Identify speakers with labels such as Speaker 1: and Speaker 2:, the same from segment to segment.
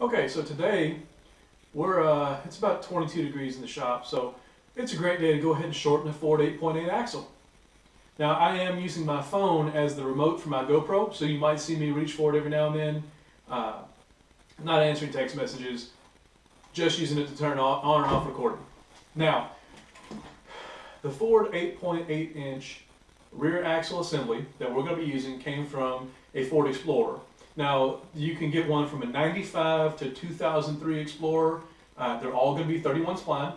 Speaker 1: Okay, so today it's about 22 degrees in the shop, so it's a great day to go ahead and shorten a Ford 8.8 axle. Now I am using my phone as the remote for my GoPro, so you might see me reach for it every now and then. Uh, not answering text messages, just using it to turn on and off recording. Now, the Ford 8.8 inch rear axle assembly that we're going to be using came from a Ford Explorer. Now, you can get one from a 95 to 2003 Explorer. They're all going to be 31 spline.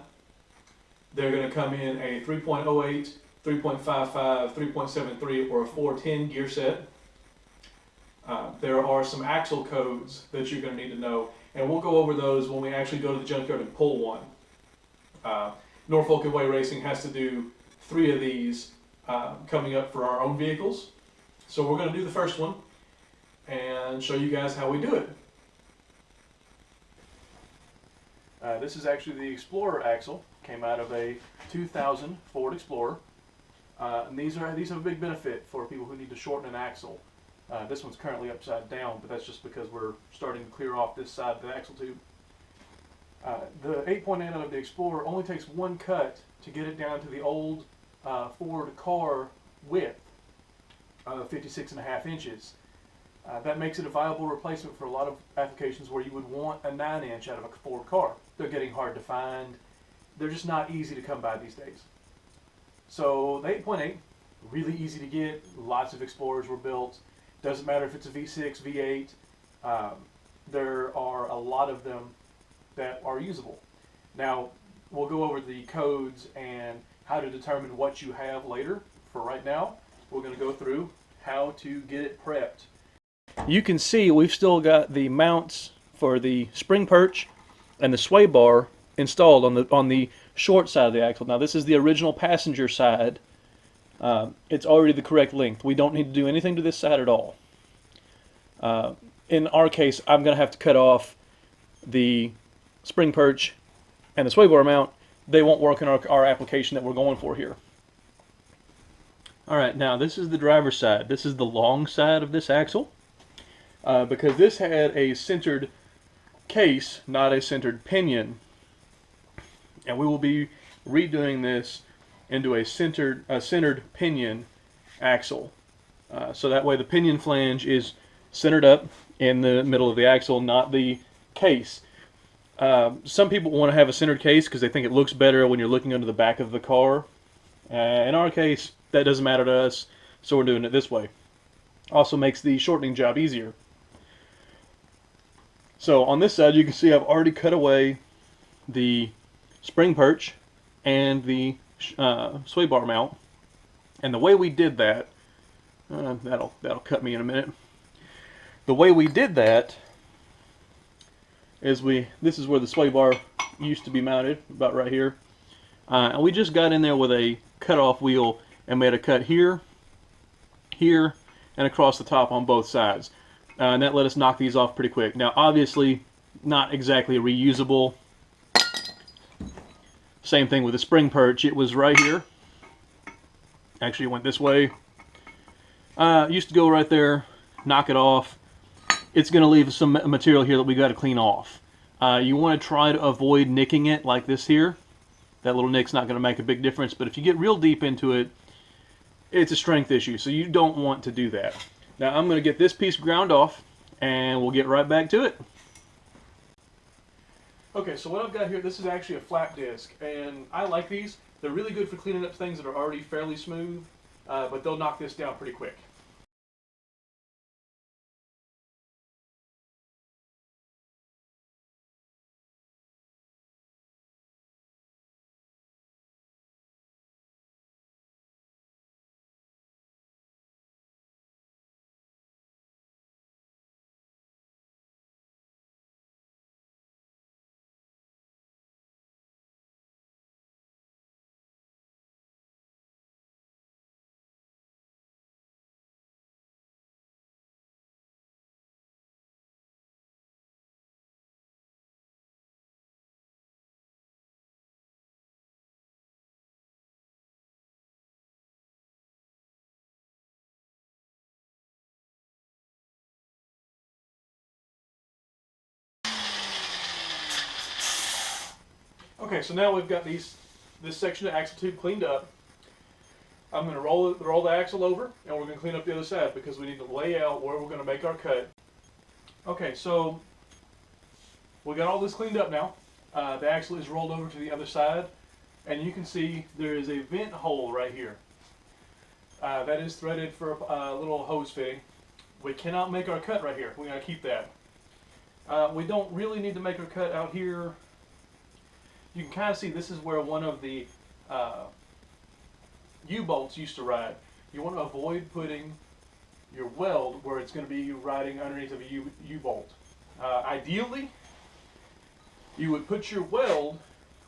Speaker 1: They're going to come in a 3.08, 3.55, 3.73, or a 410 gear set. There are some axle codes that you're going to need to know, and we'll go over those when we actually go to the junkyard and pull one. Norfolk and Waye Racing has to do 3 of these coming up for our own vehicles. So we're going to do the first one and show you guys how we do it. This is actually the Explorer axle. Came out of a 2000 Ford Explorer. And these have a big benefit for people who need to shorten an axle. This one's currently upside down, but that's just because we're starting to clear off this side of the axle tube. The 8.8 of the Explorer only takes one cut to get it down to the old Ford car width of 56.5 inches. That makes it a viable replacement for a lot of applications where you would want a 9-inch out of a Ford car. They're getting hard to find. They're just not easy to come by these days. So the 8.8, really easy to get. Lots of Explorers were built. Doesn't matter if it's a V6, V8. There are a lot of them that are usable. Now, we'll go over the codes and how to determine what you have later. For right now, we're going to go through how to get it prepped. You can see we've still got the mounts for the spring perch and the sway bar installed on the short side of the axle. Now, this is the original passenger side. It's already the correct length. We don't need to do anything to this side at all. In our case, I'm going to have to cut off the spring perch and the sway bar mount. They won't work in our application that we're going for here. Alright, now this is the driver's side. This is the long side of this axle. Because this had a centered case, not a centered pinion. And we will be redoing this into a centered pinion axle. So that way the pinion flange is centered up in the middle of the axle, not the case. Some people want to have a centered case because they think it looks better when you're looking under the back of the car. In our case, that doesn't matter to us, so we're doing it this way. Also makes the shortening job easier. So on this side, you can see I've already cut away the spring perch and the sway bar mount. And the way we did that, that'll cut me in a minute. The way we did that is this is where the sway bar used to be mounted, about right here. And we just got in there with a cut-off wheel and made a cut here, here, and across the top on both sides. And that let us knock these off pretty quick. Now, obviously, not exactly reusable. Same thing with the spring perch. It was right here. Actually, it went this way. Used to go right there, knock it off. It's going to leave some material here that we got to clean off. You want to try to avoid nicking it like this here. That little nick's not going to make a big difference, but if you get real deep into it, it's a strength issue, so you don't want to do that. Now I'm going to get this piece ground off, and we'll get right back to it. Okay, so what I've got here, this is actually a flap disc, and I like these. They're really good for cleaning up things that are already fairly smooth, but they'll knock this down pretty quick. Okay, so now we've got this section of axle tube cleaned up. I'm going to roll the axle over, and we're going to clean up the other side because we need to lay out where we're going to make our cut. Okay, so we got all this cleaned up now. The axle is rolled over to the other side, and you can see there is a vent hole right here. That is threaded for a little hose fitting. We cannot make our cut right here. We're going to keep that. We don't really need to make our cut out here. You can kind of see this is where one of the U-bolts used to ride. You want to avoid putting your weld where it's going to be riding underneath of a U-bolt. Ideally, you would put your weld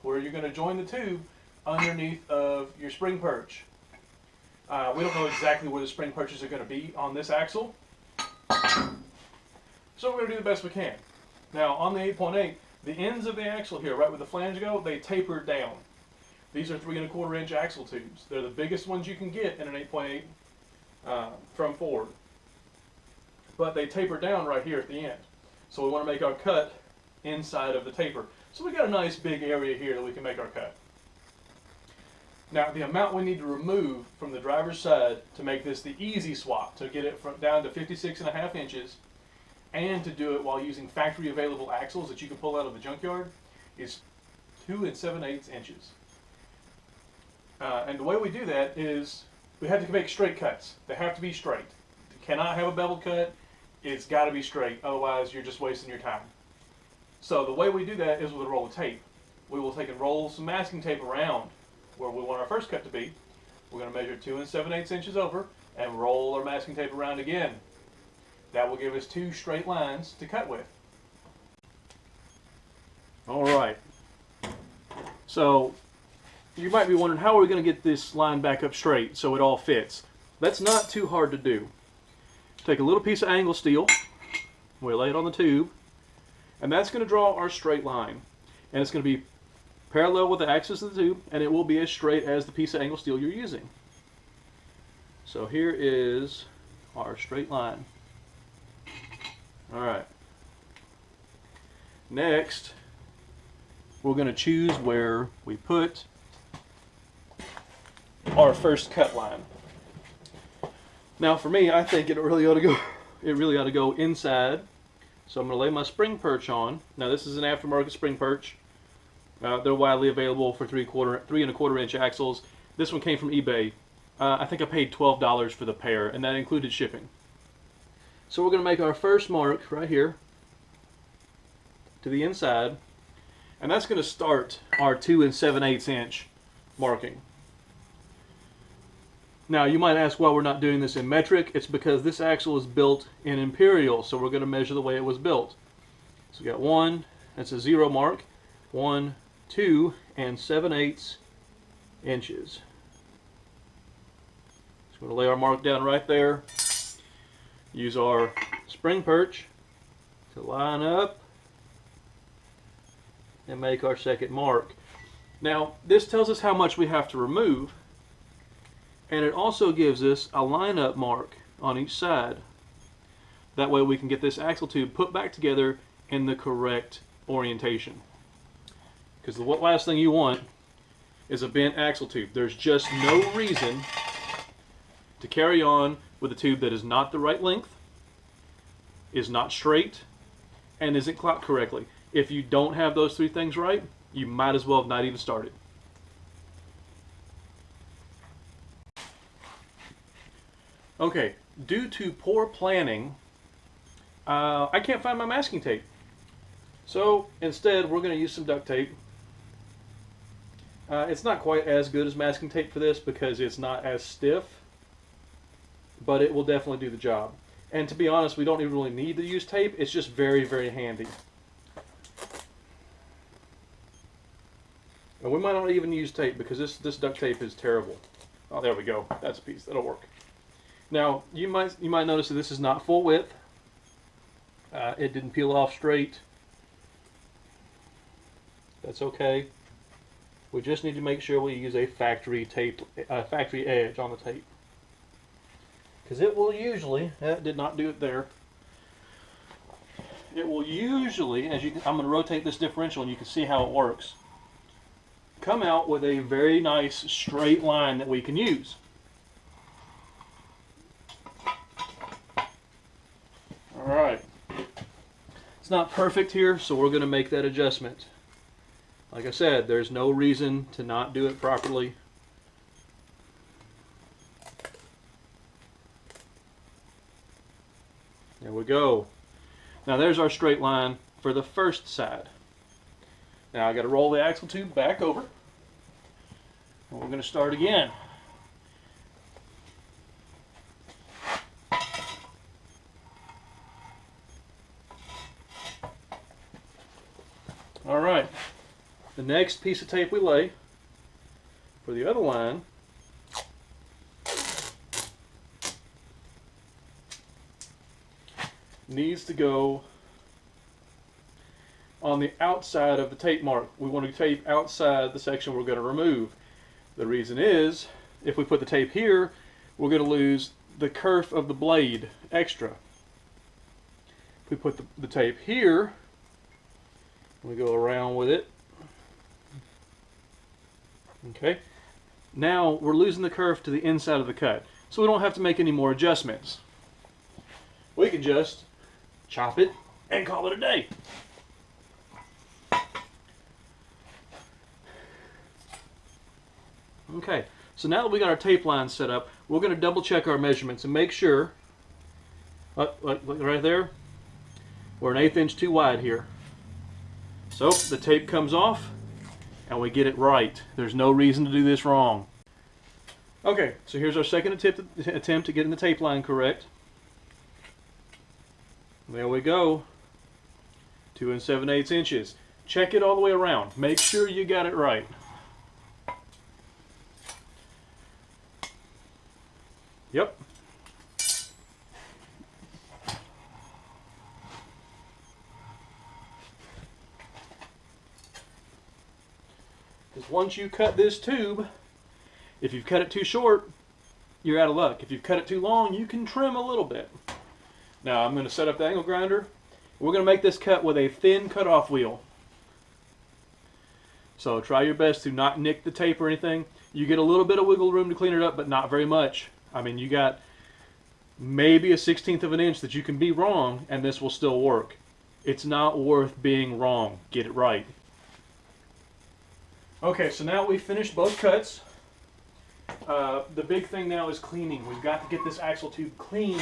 Speaker 1: where you're going to join the tube underneath of your spring perch. We don't know exactly where the spring perches are going to be on this axle, so we're going to do the best we can. Now on the 8.8, the ends of the axle here, right where the flange go, they taper down. These are 3 1/4 inch axle tubes. They're the biggest ones you can get in an 8.8 from Ford. But they taper down right here at the end. So we want to make our cut inside of the taper. So we got a nice big area here that we can make our cut. Now the amount we need to remove from the driver's side to make this the easy swap, to get it down to 56.5 inches, and to do it while using factory available axles that you can pull out of the junkyard, is 2 7/8 inches. And the way we do that is we have to make straight cuts. They have to be straight. You cannot have a beveled cut. It's got to be straight, otherwise you're just wasting your time. So the way we do that is with a roll of tape. We will take and roll some masking tape around where we want our first cut to be. We're going to measure 2 7/8 inches over and roll our masking tape around again. That will give us 2 straight lines to cut with. All right. So you might be wondering, how are we going to get this line back up straight so it all fits? That's not too hard to do. Take a little piece of angle steel, we lay it on the tube, and that's going to draw our straight line. And it's going to be parallel with the axis of the tube, and it will be as straight as the piece of angle steel you're using. So here is our straight line. Alright. Next, we're going to choose where we put our first cut line. Now for me, I think it really ought to go inside. So I'm going to lay my spring perch on. Now this is an aftermarket spring perch. They're widely available for 3 1/4 inch axles. This one came from eBay. I think I paid $12 for the pair, and that included shipping. So we're going to make our first mark right here to the inside, and that's going to start our 2 7/8 inch marking. Now you might ask why we're not doing this in metric. It's because this axle is built in imperial, so we're going to measure the way it was built. So we got 1, that's a 0 mark, 1, 2 7/8 inches. So we're going to lay our mark down right there. Use our spring perch to line up and make our second mark. Now this tells us how much we have to remove, and it also gives us a line-up mark on each side. That way we can get this axle tube put back together in the correct orientation. Because the last thing you want is a bent axle tube. There's just no reason to carry on with a tube that is not the right length, is not straight, and isn't clocked correctly. If you don't have those 3 things right, you might as well have not even started. Okay, due to poor planning, I can't find my masking tape. So instead, we're going to use some duct tape. It's not quite as good as masking tape for this because it's not as stiff, but it will definitely do the job. And to be honest, we don't even really need to use tape. It's just very, very handy. And we might not even use tape because this duct tape is terrible. Oh, there we go. That's a piece. That'll work. Now, you might notice that this is not full width. It didn't peel off straight. That's okay. We just need to make sure we use a factory edge on the tape. Because it will usually, that did not do it there. It will usually, I'm going to rotate this differential and you can see how it works. come out with a very nice straight line that we can use. Alright. It's not perfect here, so we're going to make that adjustment. Like I said, there's no reason to not do it properly. There we go. Now there's our straight line for the first side. Now I got to roll the axle tube back over, and we're going to start again. All right. The next piece of tape we lay for the other line needs to go on the outside of the tape mark. We want to tape outside the section we're going to remove. The reason is, if we put the tape here, we're going to lose the kerf of the blade extra. If we put the tape here, we go around with it. Okay, now we're losing the kerf to the inside of the cut, so we don't have to make any more adjustments. We can just chop it and call it a day. Okay, so now that we got our tape line set up, we're going to double check our measurements and make sure, like right there, we're 1/8 inch too wide here. So the tape comes off and we get it right. There's no reason to do this wrong. Okay, so here's our second attempt to getting the tape line correct. There we go. 2 7/8 inches. Check it all the way around. Make sure you got it right. Yep. Because once you cut this tube, if you've cut it too short, you're out of luck. If you've cut it too long, you can trim a little bit. Now I'm going to set up the angle grinder. We're going to make this cut with a thin cutoff wheel. So try your best to not nick the tape or anything. You get a little bit of wiggle room to clean it up, but not very much. I mean, you got maybe a 1/16 of an inch that you can be wrong, and this will still work. It's not worth being wrong. Get it right. Okay, so now we've finished both cuts. The big thing now is cleaning. We've got to get this axle tube clean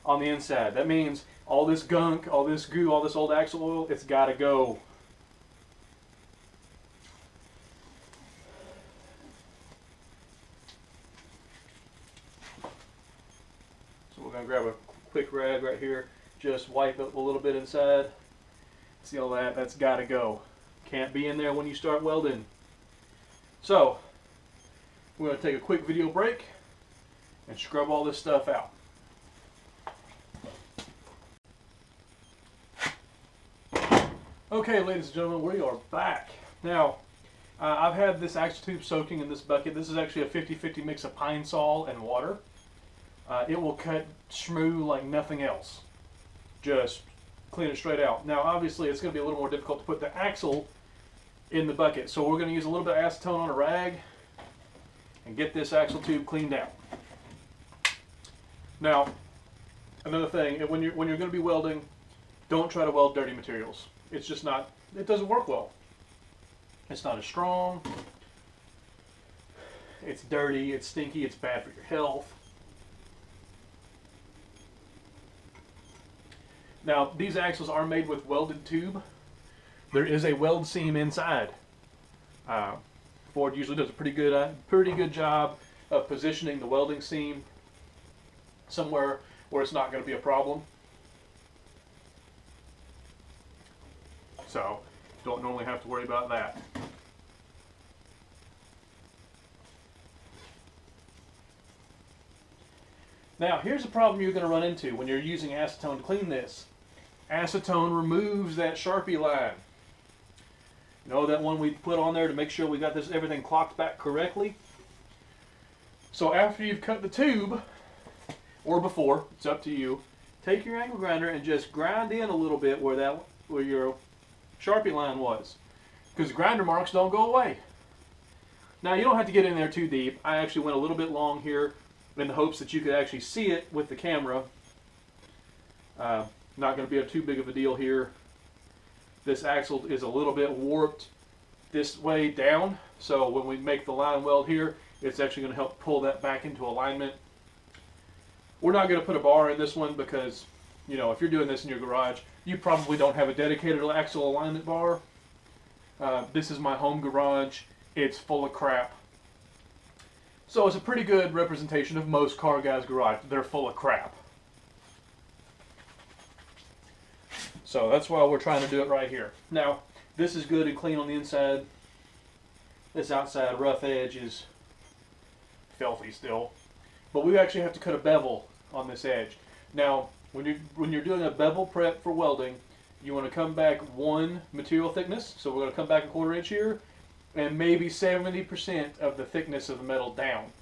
Speaker 1: on the inside. That means all this gunk, all this goo, all this old axle oil, it's got to go. So we're going to grab a quick rag right here, just wipe it a little bit inside. See all that? That's got to go. Can't be in there when you start welding. So we're going to take a quick video break and scrub all this stuff out. Okay, ladies and gentlemen, we are back. Now, I've had this axle tube soaking in this bucket. This is actually a 50-50 mix of pine sol and water. It will cut schmoo like nothing else. Just clean it straight out. Now, obviously, it's going to be a little more difficult to put the axle in the bucket, so we're going to use a little bit of acetone on a rag and get this axle tube cleaned out. Now, another thing, when you're going to be welding, don't try to weld dirty materials. It's just not, it doesn't work well. It's not as strong, it's dirty, it's stinky, it's bad for your health. Now, these axles are made with welded tube. There is a weld seam inside. Ford usually does a pretty good job of positioning the welding seam somewhere where it's not going to be a problem. So, don't normally have to worry about that. Now, here's a problem you're going to run into when you're using acetone to clean this. Acetone removes that Sharpie line. You know, that one we put on there to make sure we got this everything clocked back correctly. So after you've cut the tube, or before, it's up to you, take your angle grinder and just grind in a little bit where your Sharpie line was. Because grinder marks don't go away. Now you don't have to get in there too deep. I actually went a little bit long here in the hopes that you could actually see it with the camera. Not going to be too big of a deal here. This axle is a little bit warped this way down, so when we make the line weld here, it's actually going to help pull that back into alignment. We're not going to put a bar in this one because, you know, if you're doing this in your garage, you probably don't have a dedicated axle alignment bar. This is my home garage. It's full of crap. So it's a pretty good representation of most car guys' garage. They're full of crap. So that's why we're trying to do it right here. Now, this is good and clean on the inside. This outside rough edge is filthy still. But we actually have to cut a bevel on this edge. Now, when you're doing a bevel prep for welding, you want to come back one material thickness. So we're going to come back a 1/4 inch here, and maybe 70% of the thickness of the metal down.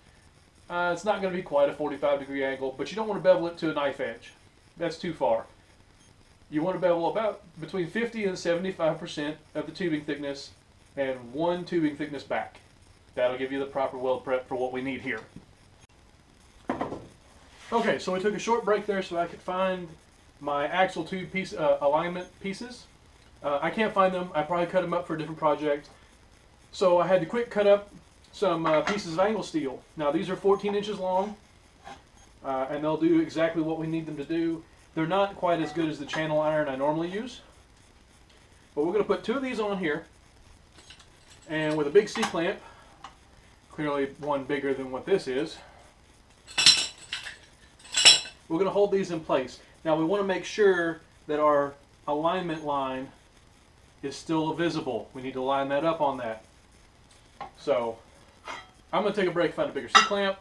Speaker 1: It's not going to be quite a 45-degree angle, but you don't want to bevel it to a knife edge. That's too far. You want to bevel about between 50 and 75% of the tubing thickness and one tubing thickness back. That'll give you the proper weld prep for what we need here. Okay, so we took a short break there so I could find my axle tube piece, alignment pieces. I can't find them. I probably cut them up for a different project. So I had to quick cut up some pieces of angle steel. Now these are 14 inches long, and they'll do exactly what we need them to do. They're not quite as good as the channel iron I normally use. But we're going to put 2 of these on here, and with a big C-clamp, clearly one bigger than what this is, we're going to hold these in place. Now we want to make sure that our alignment line is still visible. We need to line that up on that. So I'm going to take a break, find a bigger C-clamp,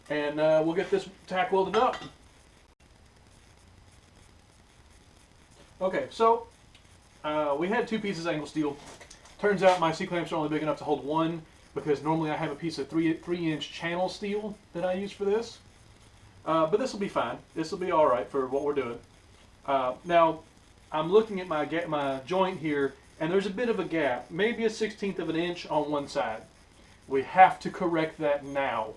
Speaker 1: and we'll get this tack welded up. Okay, so we had 2 pieces of angle steel. Turns out my C-clamps are only big enough to hold one, because normally I have a piece of 3-inch channel steel that I use for this. But this will be fine. This will be all right for what we're doing. Now, I'm looking at my joint here, and there's a bit of a gap, maybe a 1/16 of an inch on one side. We have to correct that now.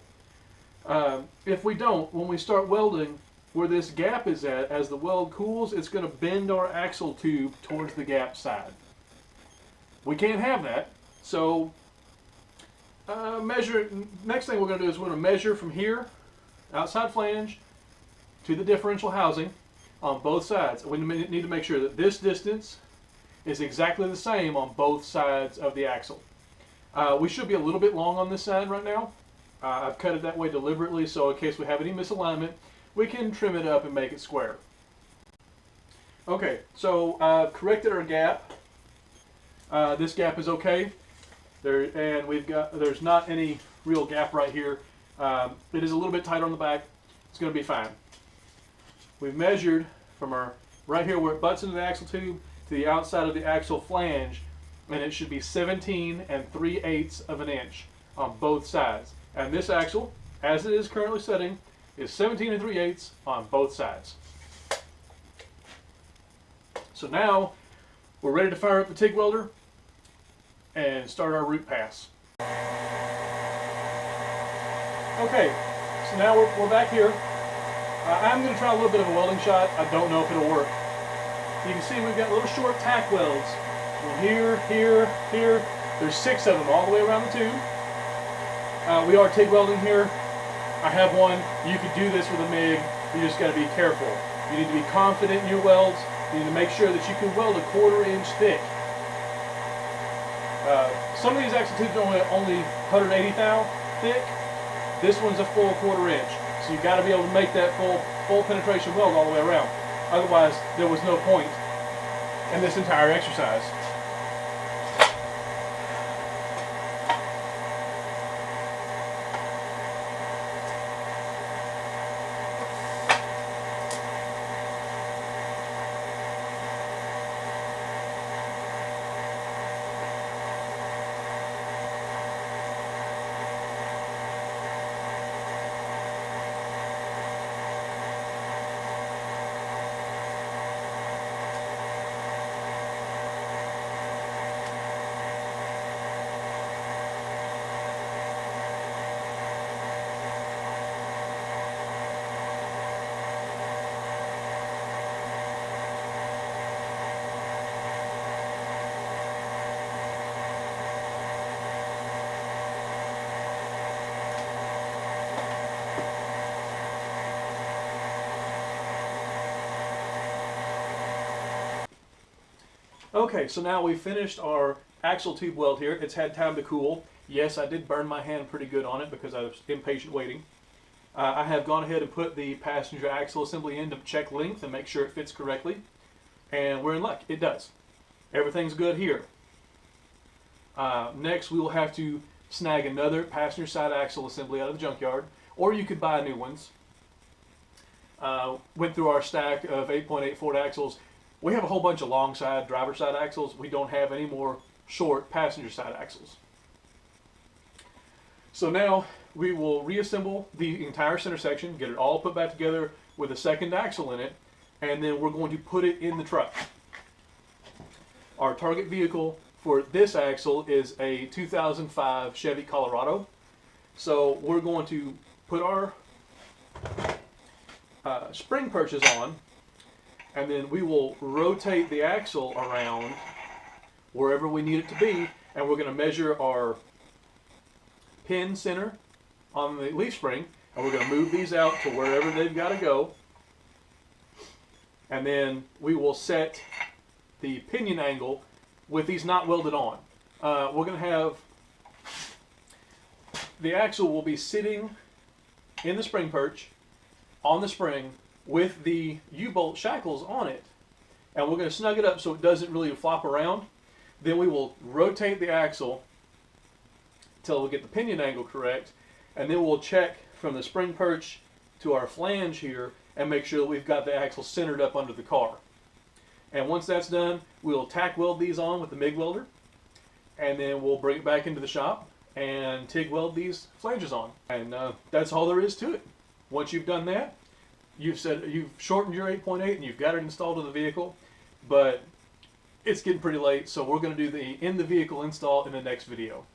Speaker 1: If we don't, when we start welding, where this gap is at, as the weld cools, it's going to bend our axle tube towards the gap side. We can't have that, so next thing we're going to do is we're going to measure from here, outside flange, to the differential housing on both sides. We need to make sure that this distance is exactly the same on both sides of the axle. We should be a little bit long on this side right now. I've cut it that way deliberately, so in case we have any misalignment, we can trim it up and make it square. Okay, so I've corrected our gap. This gap is okay. There's not any real gap right here. It is a little bit tighter on the back. It's going to be fine. We've measured from our right here where it butts into the axle tube to the outside of the axle flange, and it should be 17 3/8 of an inch on both sides. And this axle, as it is currently setting, is 17 3/8 on both sides. So now we're ready to fire up the TIG welder and start our root pass. Okay, so now we're back here. I'm going to try a little bit of a welding shot. I don't know if it'll work. You can see we've got little short tack welds. Well, here, here, here. There's 6 of them all the way around the tube. We are TIG welding here. I have one. You could do this with a MIG. You just got to be careful. You need to be confident in your welds. You need to make sure that you can weld a 1/4 inch thick. Some of these axle tubes are only 180 thou thick. This one's a full 1/4 inch. So you've got to be able to make that full penetration weld all the way around. Otherwise, there was no point in this entire exercise. Okay, so now we've finished our axle tube weld here. It's had time to cool. Yes, I did burn my hand pretty good on it because I was impatient waiting. I have gone ahead and put the passenger axle assembly in to check length and make sure it fits correctly. And we're in luck. It does. Everything's good here. Next, we will have to snag another passenger side axle assembly out of the junkyard, or you could buy new ones. Went through our stack of 8.8 Ford axles. We have a whole bunch of long side, driver side axles. We don't have any more short passenger side axles. So now we will reassemble the entire center section, get it all put back together with a second axle in it, and then we're going to put it in the truck. Our target vehicle for this axle is a 2005 Chevy Colorado. So we're going to put our spring perches on, and then we will rotate the axle around wherever we need it to be, and we're going to measure our pin center on the leaf spring, and we're going to move these out to wherever they've got to go, and then we will set the pinion angle with these not welded on. We're going to have the axle will be sitting in the spring perch on the spring with the U-bolt shackles on it, and we're going to snug it up so it doesn't really flop around. Then we will rotate the axle until we get the pinion angle correct, and then we'll check from the spring perch to our flange here and make sure that we've got the axle centered up under the car. And once that's done, we'll tack weld these on with the MIG welder, and then we'll bring it back into the shop and TIG weld these flanges on. And that's all there is to it. Once you've done that, you've shortened your 8.8 and you've got it installed in the vehicle, but it's getting pretty late, so we're going to do the in the vehicle install in the next video.